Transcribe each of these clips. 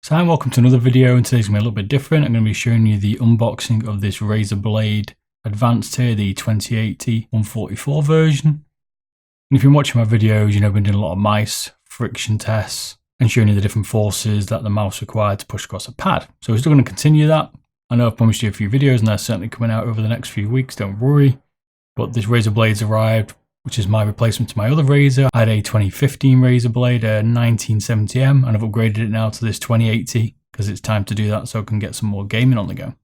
So hi, welcome to another video, and today's going to be a little bit different. I'm going to be showing you the unboxing of this Razer Blade Advanced here, the 2080 144 version. And if you're watching my videos, you know I've been doing a lot of mice, friction tests, and showing you the different forces that the mouse required to push across a pad. So we're still going to continue that. I know I've promised you a few videos, and they're certainly coming out over the next few weeks, don't worry. But this Razer Blade's arrived, which is my replacement to my other Razer. I had a 2015 Razer Blade, a 1970M, and I've upgraded it now to this 2080 because it's time to do that so I can get some more gaming on the go.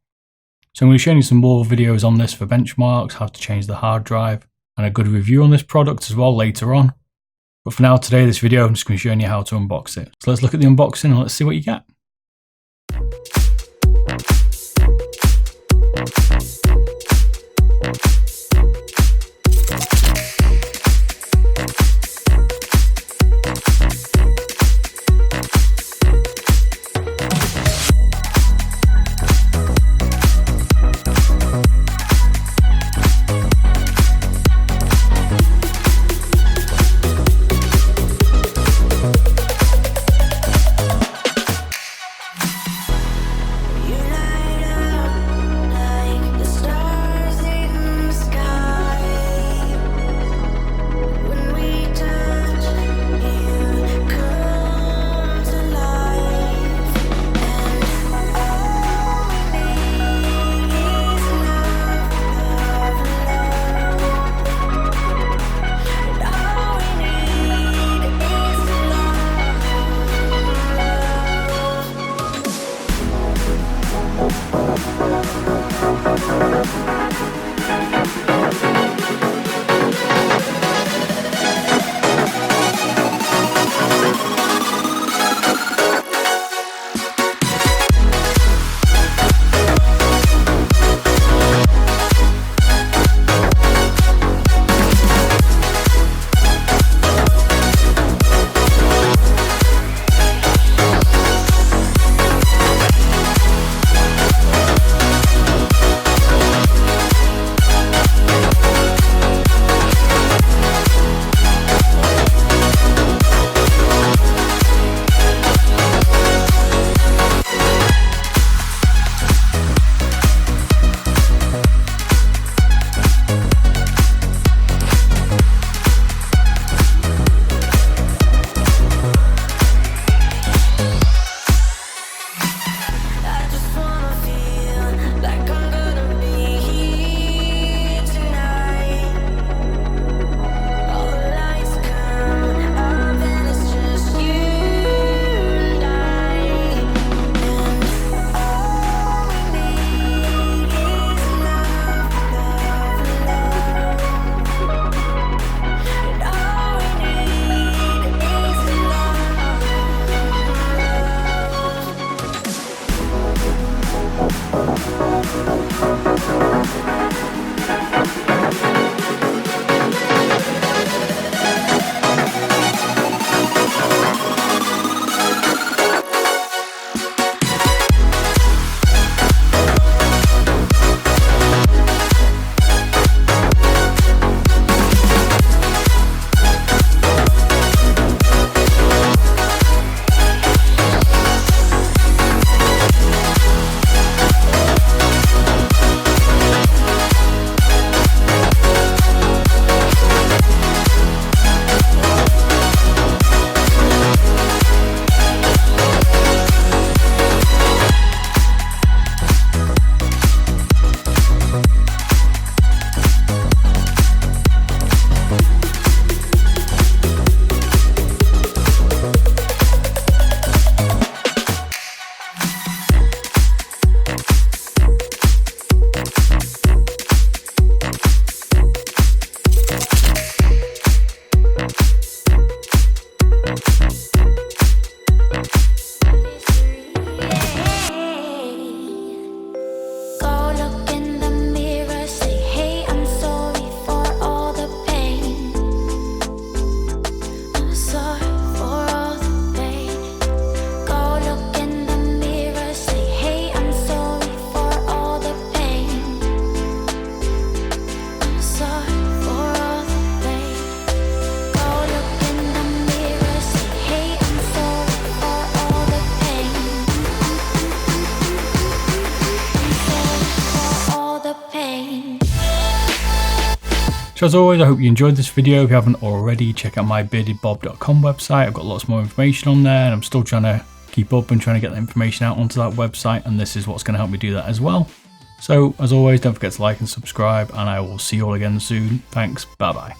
So I'm going to be showing you some more videos on this for benchmarks, how to change the hard drive, and a good review on this product as well later on. But for now, today, this video, I'm just going to be showing you how to unbox it. So let's look at the unboxing and let's see what you get. So as always, I hope you enjoyed this video. If you haven't already, check out my beardedbob.com website. I've got lots more information on there, and I'm still trying to keep up and trying to get the information out onto that website, and this is what's going to help me do that as well. So as always, don't forget to like and subscribe, and I will see you all again soon. Thanks, bye bye.